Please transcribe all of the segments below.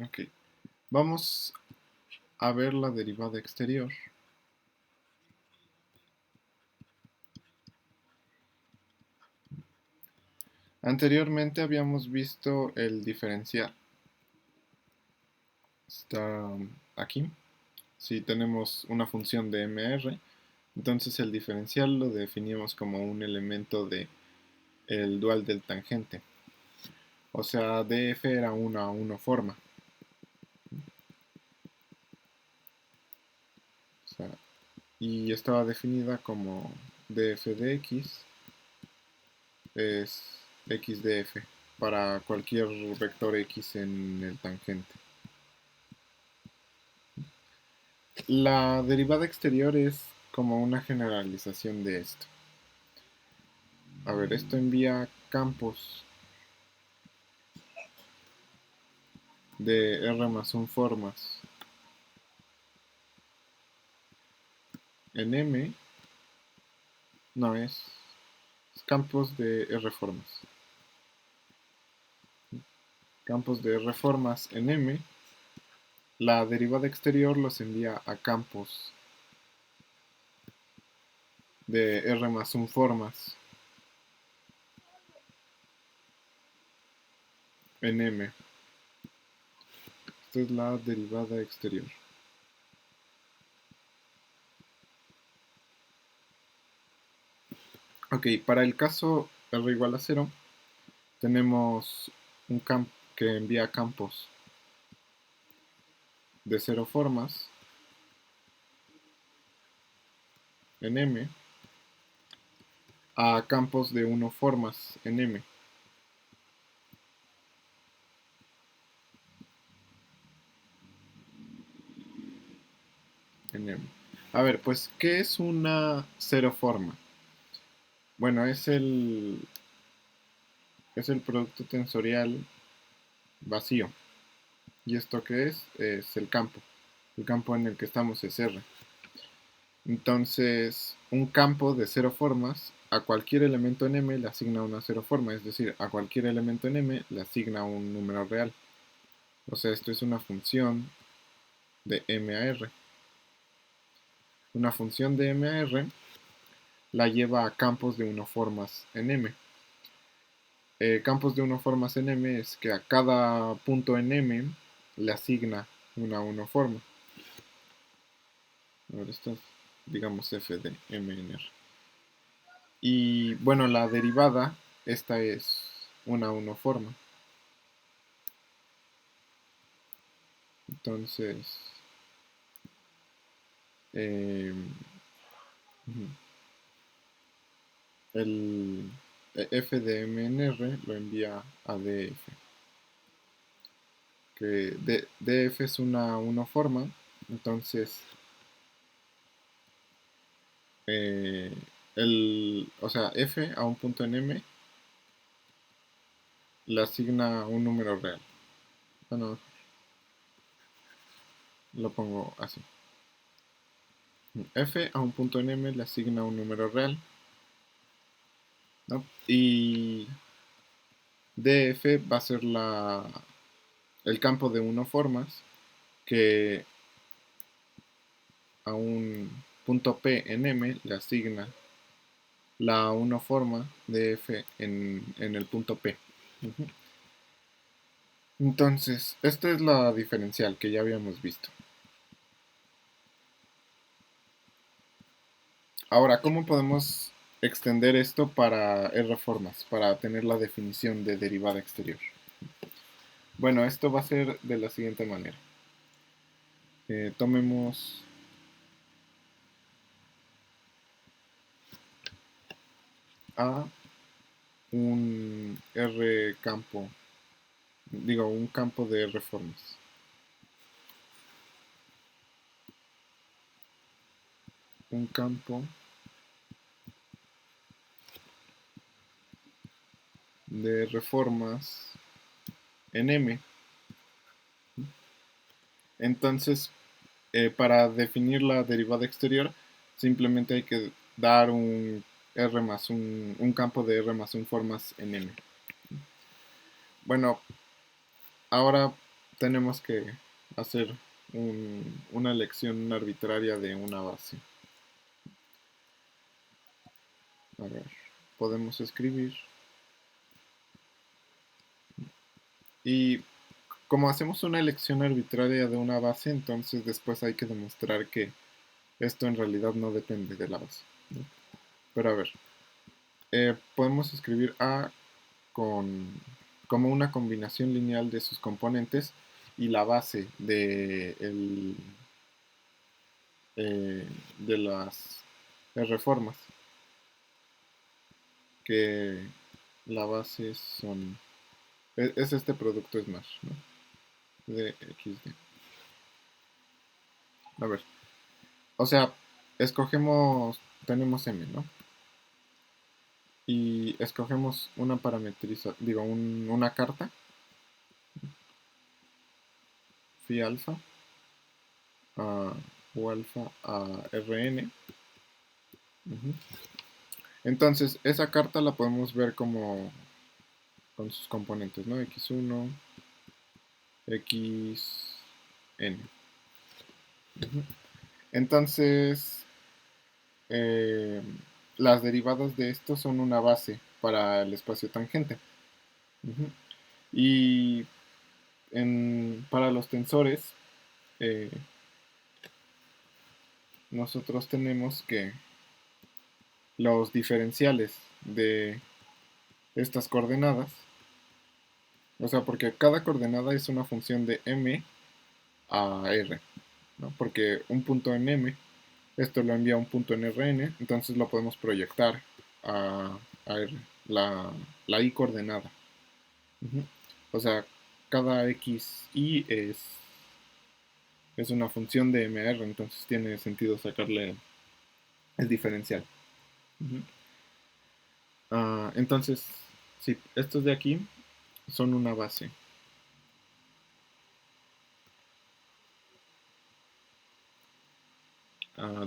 Ok, vamos a ver la derivada exterior. Anteriormente habíamos visto el diferencial. Está aquí. Si tenemos una función de MR, entonces el diferencial lo definimos como un elemento de el dual del tangente. O sea, df era una a 1 forma. O sea, y estaba definida como df de x es x de f para cualquier vector x en el tangente. La derivada exterior es como una generalización de esto. A ver, esto envía campos de R más 1 formas en M, no es campos de R formas. Campos de R formas en M, la derivada exterior los envía a campos de R más 1 formas en M. Esta es la derivada exterior. Ok, para el caso R igual a 0, tenemos un campo que envía campos de 0 formas en M a campos de 1 formas en M. En M. A ver, pues, ¿qué es una 0 forma? Bueno, es el producto tensorial vacío. ¿Y esto qué es? Es el campo. El campo en el que estamos es R. Entonces, un campo de 0 formas, a cualquier elemento en M le asigna una 0 forma, es decir, a cualquier elemento en M le asigna un número real. O sea, esto es una función de M a R. Una función de M a R la lleva a campos de 1 formas en M. Campos de 1 formas en M es que a cada punto en M le asigna una 1 forma. Ahora esto es, digamos, f de M en R. Y bueno, la derivada, esta es una 1 forma. Entonces, eh, el f de M en R lo envía a df. Que df es una 1 forma, entonces o sea, f a un punto en M le asigna un número real. Bueno, lo pongo así. F a un punto en M le asigna un número real, ¿no? Y df va a ser el campo de 1 formas que a un punto P en M le asigna la 1 forma de f en el punto P. Entonces, esta es la diferencial que ya habíamos visto. Ahora, ¿cómo podemos extender esto para R formas, para tener la definición de derivada exterior? Bueno, esto va a ser de la siguiente manera. Tomemos a un R campo, digo, un campo de R formas. Un campo de R formas en M. Entonces, para definir la derivada exterior, simplemente hay que dar un campo de R más 1 formas en M. Bueno, ahora tenemos que hacer una elección arbitraria de una base. A ver, podemos escribir. Y como hacemos una elección arbitraria de una base, entonces después hay que demostrar que esto en realidad no depende de la base, ¿no? Pero a ver, podemos escribir A como una combinación lineal de sus componentes y la base de las reformas, que la base es este producto Smash, ¿no? De XD. A ver, o sea, tenemos M, ¿no? Y escogemos una una carta, phi alfa, u alfa a Rn. Ujú. Entonces, esa carta la podemos ver como con sus componentes, ¿no? X1, Xn. Ujú. Entonces, eh, las derivadas de esto son una base para el espacio tangente. Ujú. Y para los tensores, eh, nosotros tenemos que los diferenciales de estas coordenadas, o sea, porque cada coordenada es una función de m a r, ¿no? Porque un punto en m, esto lo envía a un punto en Rn, entonces lo podemos proyectar a R, la i coordenada. Ujú. O sea, cada xi es una función de mr, entonces tiene sentido sacarle el diferencial. Ujú. Entonces, sí, estos de aquí son una base.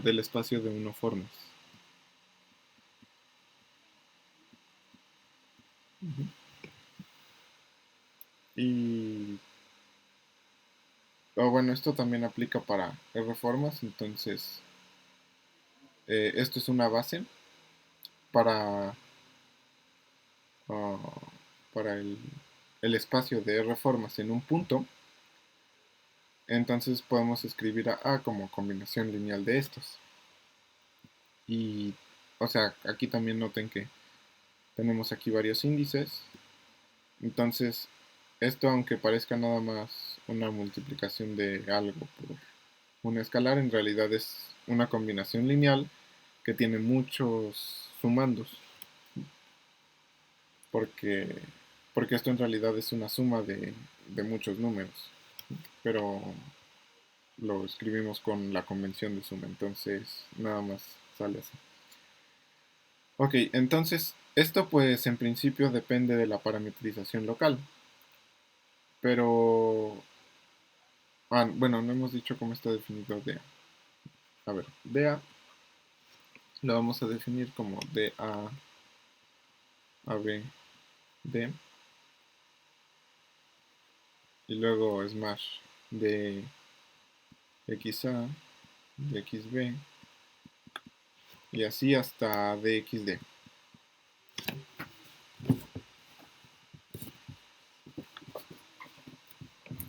Del espacio de unoformes. Ujú. Y bueno, esto también aplica para reformas, entonces esto es una base para, ah, para el espacio de reformas en un punto, entonces podemos escribir a A como combinación lineal de estos. Y, o sea, aquí también noten que tenemos aquí varios índices, entonces esto, aunque parezca nada más una multiplicación de algo por un escalar, en realidad es una combinación lineal que tiene muchos sumandos, porque, porque esto en realidad es una suma de muchos números, pero lo escribimos con la convención de suma, entonces nada más sale así. Ok, entonces esto pues en principio depende de la parametrización local, pero bueno, no hemos dicho cómo está definido DA. A ver, DA lo vamos a definir como DA AB D y luego smash de XA, de XB y así hasta DXD.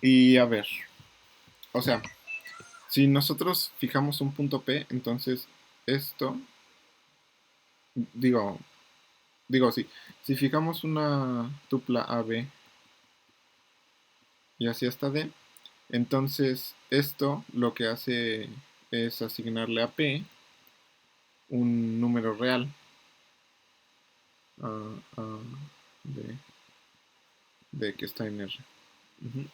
Y a ver, o sea, si nosotros fijamos un punto P, entonces esto, digo, sí, si fijamos una tupla AB y así hasta D, entonces esto lo que hace es asignarle a P un número real a de que está en R. Ujú.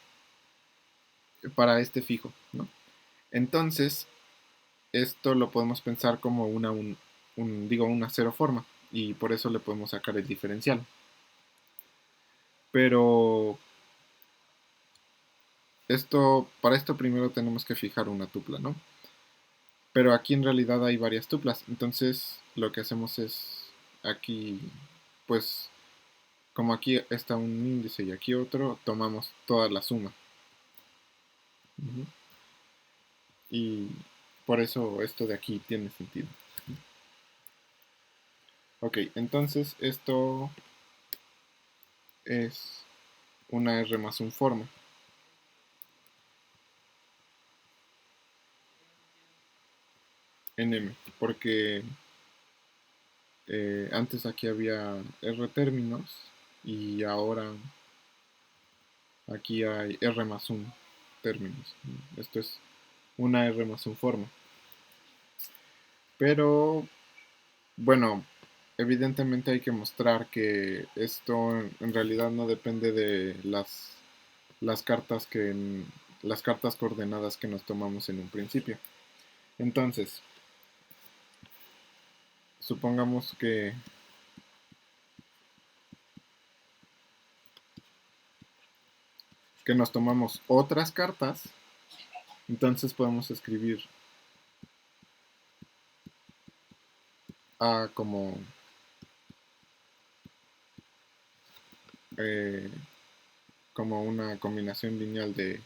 Para este fijo, ¿no? Entonces, esto lo podemos pensar como una cero forma y por eso le podemos sacar el diferencial. Pero para esto primero tenemos que fijar una tupla, ¿no? Pero aquí en realidad hay varias tuplas, entonces lo que hacemos es aquí, pues como aquí está un índice y aquí otro, tomamos toda la suma. Ujú. Y por eso esto de aquí tiene sentido. Ok, entonces esto es una R más un forma. En M, porque antes aquí había R términos y ahora aquí hay R más un términos. Esto es una R más un forma. Pero bueno, evidentemente hay que mostrar que esto en realidad no depende de las cartas las cartas coordenadas que nos tomamos en un principio. Entonces, supongamos que nos tomamos otras cartas, entonces podemos escribir A eh, como una combinación lineal de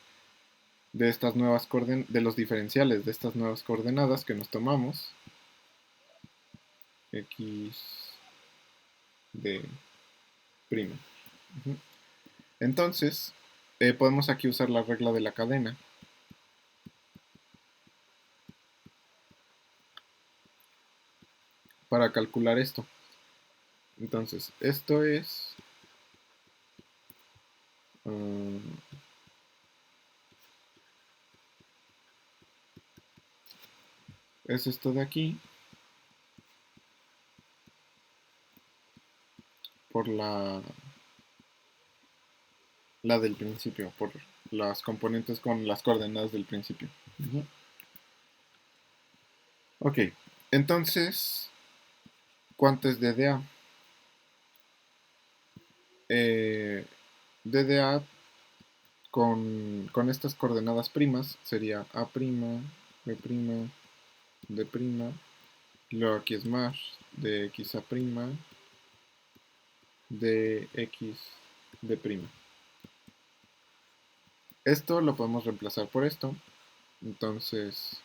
estas nuevas de los diferenciales de estas nuevas coordenadas que nos tomamos, x de prima. Ujú. Entonces, podemos aquí usar la regla de la cadena para calcular esto. Entonces, esto uh, es esto de aquí por la del principio, por las componentes con las coordenadas del principio. Ujú. Ok, entonces, ¿cuánto es DDA? DDA con estas coordenadas primas sería A', B', D', luego aquí es más de X A', de X D'. Esto lo podemos reemplazar por esto, entonces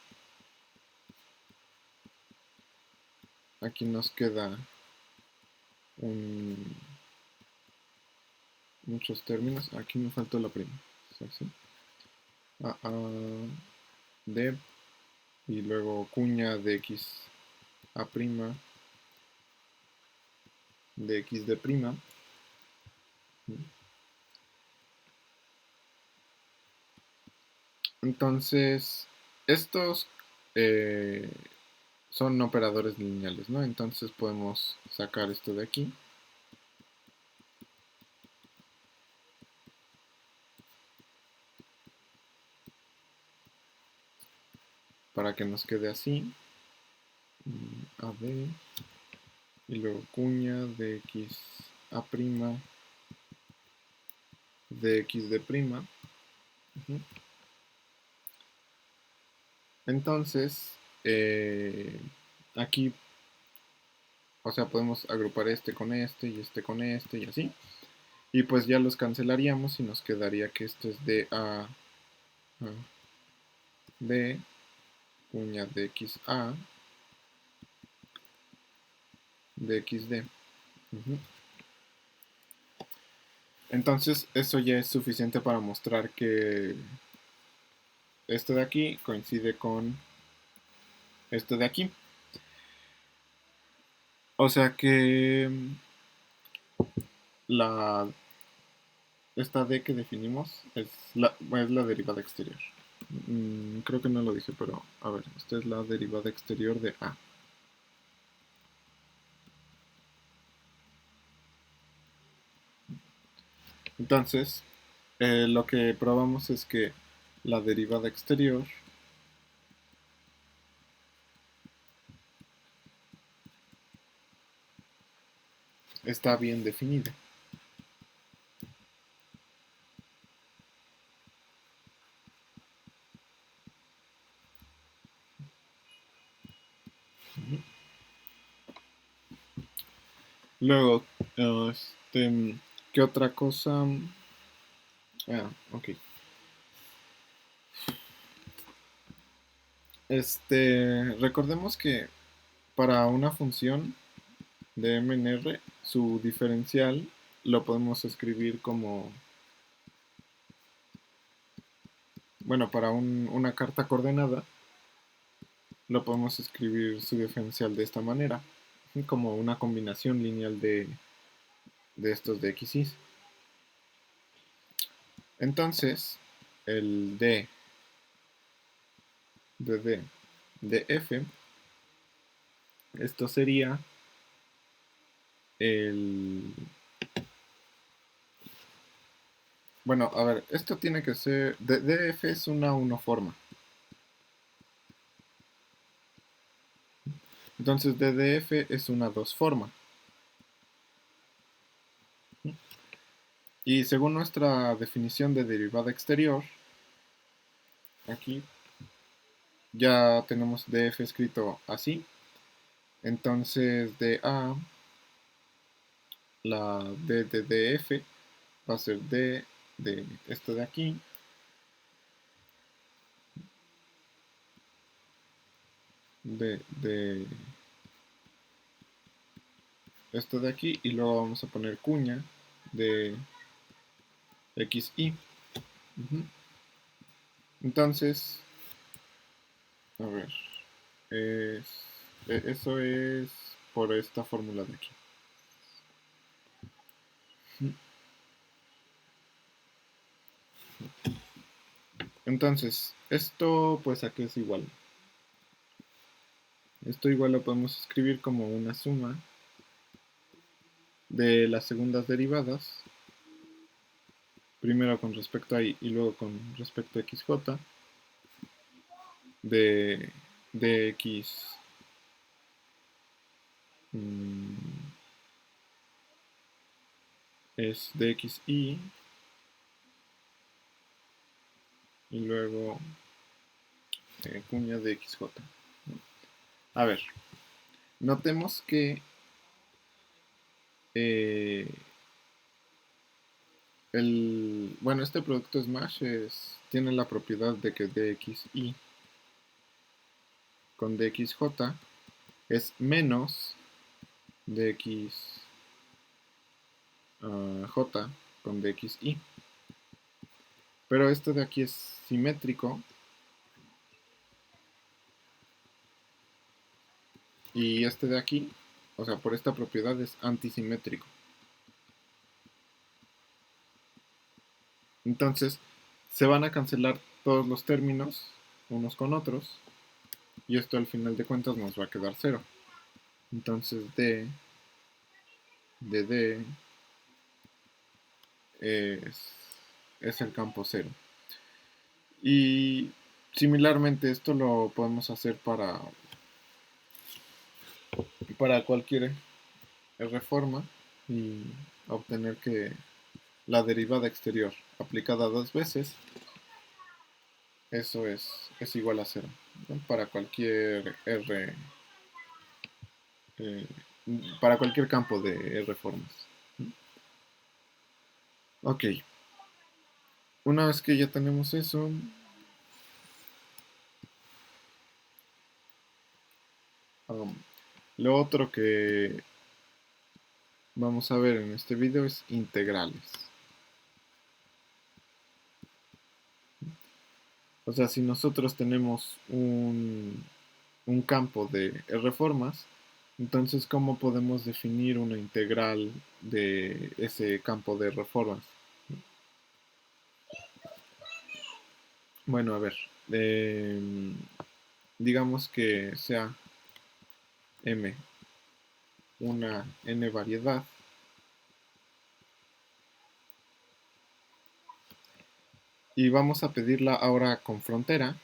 aquí nos queda un, muchos términos, aquí me faltó la prima, ¿sí? A, A, D, y luego cuña de X A', de X D'. Entonces, estos eh, son operadores lineales, ¿no? Entonces podemos sacar esto de aquí. Para que nos quede así. AB. Y luego cuña de X A', de X D'. Ujú. Entonces, aquí, o sea, podemos agrupar este con este y este con este y así. Y pues ya los cancelaríamos y nos quedaría que esto es de A, D, cuña de X A, de XD. Ujú. Entonces, eso ya es suficiente para mostrar que esto de aquí coincide con esto de aquí. O sea que la esta D que definimos es la derivada exterior. Creo que no lo dije, pero a ver, esta es la derivada exterior de A. Entonces, lo que probamos es que la derivada exterior está bien definida. Luego, ¿qué otra cosa? Ah, ok. Recordemos que para una función de m en r, su diferencial lo podemos escribir como, bueno, para una carta coordenada, lo podemos escribir su diferencial de esta manera, como una combinación lineal de estos de x, y. Entonces, el de f, esto sería el... Bueno, a ver, esto tiene que ser... df es una unoforma. Entonces ddf es una dosforma. Y según nuestra definición de derivada exterior, aquí ya tenemos df escrito así. Entonces dA, la d de df va a ser d de esto de aquí, de esto de aquí, y luego vamos a poner cuña de xy. Entonces, a ver, eso es por esta fórmula de aquí. Entonces, esto pues aquí es igual. Esto igual lo podemos escribir como una suma de las segundas derivadas, primero con respecto a y luego con respecto a xj, de x es de xy, y luego cuña de xj. A ver, notemos que bueno, este producto Smash tiene la propiedad de que dxy con dxj es menos dxj con dxy. Pero este de aquí es simétrico, y este de aquí, o sea, por esta propiedad es antisimétrico. Entonces, se van a cancelar todos los términos unos con otros, y esto al final de cuentas nos va a quedar 0. Entonces D es el campo 0. Y similarmente esto lo podemos hacer para cualquier reforma, y obtener que la derivada exterior aplicada dos veces, eso es igual a 0, ¿no? Para cualquier R, eh, para cualquier campo de R formas. Ok, una vez que ya tenemos eso, lo otro que vamos a ver en este video es integrales. O sea, si nosotros tenemos un campo de R formas, entonces ¿cómo podemos definir una integral de ese campo de R formas? Bueno, a ver, digamos que sea M una n variedad, y vamos a pedirla ahora con frontera,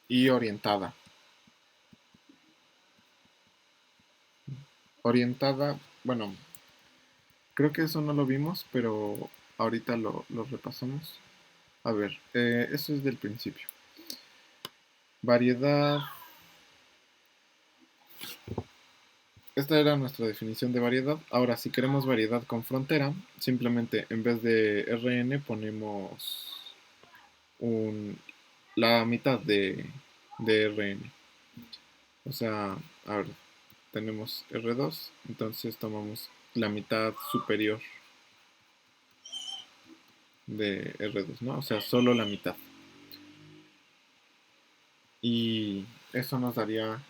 y orientada. Orientada, bueno, creo que eso no lo vimos, pero ahorita lo repasamos. A ver, eso es del principio. Variedad. Esta era nuestra definición de variedad. Ahora, si queremos variedad con frontera, simplemente en vez de Rn ponemos la mitad de Rn. O sea, a ver, tenemos R2, entonces tomamos la mitad superior de R2, ¿no? O sea, solo la mitad. Y eso nos daría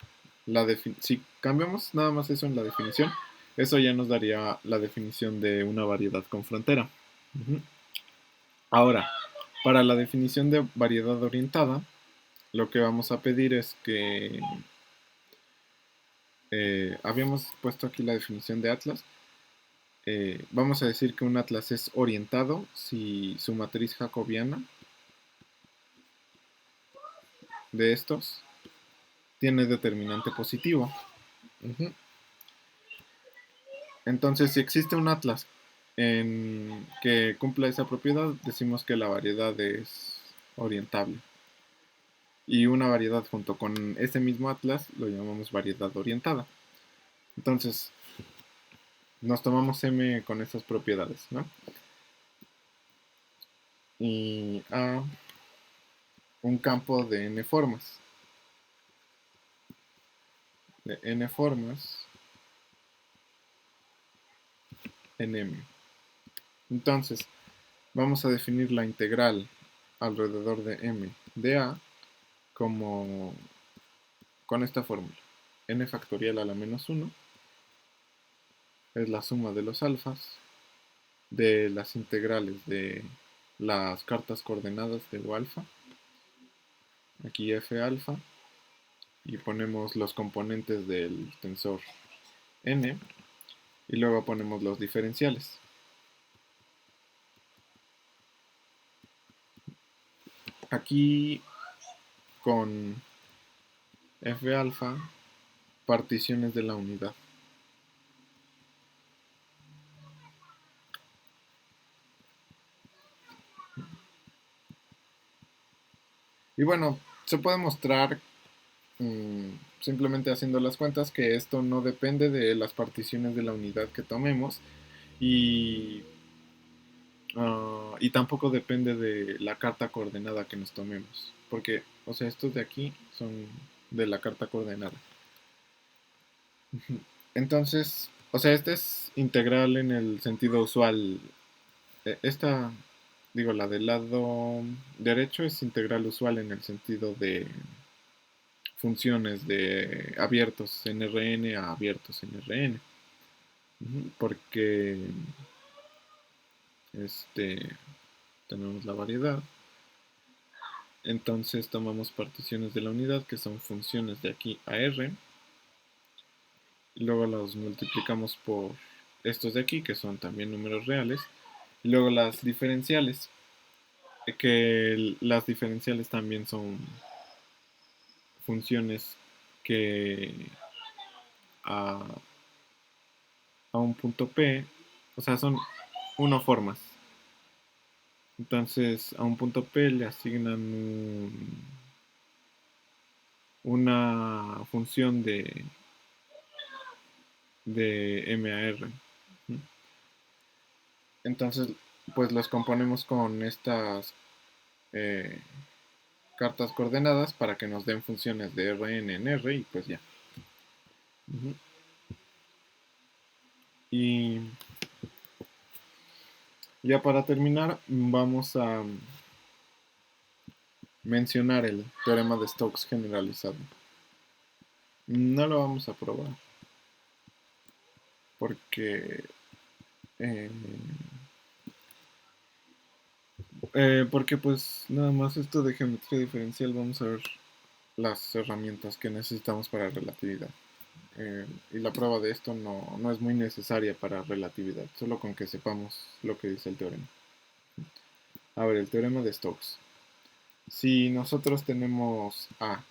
la definición. Si cambiamos nada más eso en la definición, eso ya nos daría la definición de una variedad con frontera. Uh-huh. Ahora, para la definición de variedad orientada, lo que vamos a pedir es que habíamos puesto aquí la definición de atlas. Vamos a decir que un atlas es orientado si su matriz jacobiana de estos tiene determinante positivo. Uh-huh. Entonces, si existe un atlas que cumpla esa propiedad, decimos que la variedad es orientable. Y una variedad junto con ese mismo atlas lo llamamos variedad orientada. Entonces, nos tomamos M con esas propiedades, ¿no? Y A, un campo de N formas. De N formas en M. Entonces, vamos a definir la integral alrededor de M de A como con esta fórmula. N factorial a la menos 1 es la suma de los alfas de las integrales de las cartas coordenadas de U alfa, aquí F alfa, y ponemos los componentes del tensor N, y luego ponemos los diferenciales. Aquí con F alfa, particiones de la unidad. Y bueno, se puede mostrar simplemente haciendo las cuentas que esto no depende de las particiones de la unidad que tomemos y, y tampoco depende de la carta coordenada que nos tomemos, porque, o sea, estos de aquí son de la carta coordenada. Entonces, o sea, este es integral en el sentido usual. Esta, digo, la del lado derecho es integral usual en el sentido de funciones de abiertos en Rn a abiertos en Rn. Porque tenemos la variedad. Entonces tomamos particiones de la unidad que son funciones de aquí a R. Y luego los multiplicamos por estos de aquí que son también números reales. Y luego las diferenciales. Que las diferenciales también son funciones que a, a un punto P, o sea, son formas. Entonces a un punto P le asignan una función de MAR. Entonces, pues los componemos con estas eh, cartas coordenadas para que nos den funciones de Rn en R y pues ya. Y ya para terminar, vamos a mencionar el teorema de Stokes generalizado. No lo vamos a probar porque eh, porque pues nada más esto de geometría diferencial vamos a ver las herramientas que necesitamos para relatividad. Y la prueba de esto no es muy necesaria para relatividad, solo con que sepamos lo que dice el teorema. A ver, el teorema de Stokes. Si nosotros tenemos A,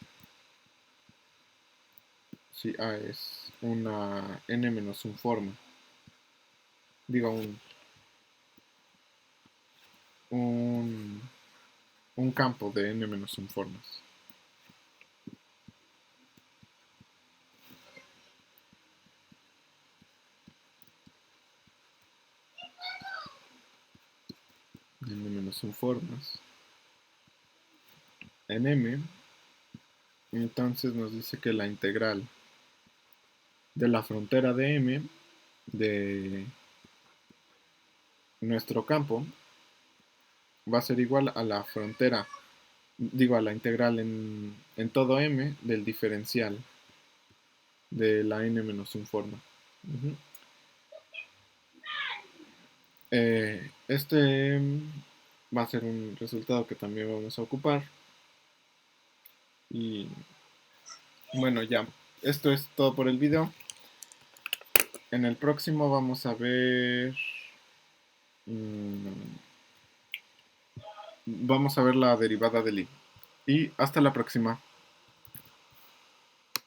si A es una n-1 forma, digo un, un campo de n-1 formas. N-1 formas. en m, entonces nos dice que la integral de la frontera de m de nuestro campo va a ser igual a la frontera, digo, a la integral en todo m del diferencial de la n-1 forma. Este va a ser un resultado que también vamos a ocupar. Y bueno, ya, esto es todo por el video. En el próximo vamos a ver... vamos a ver la derivada del i. Y hasta la próxima.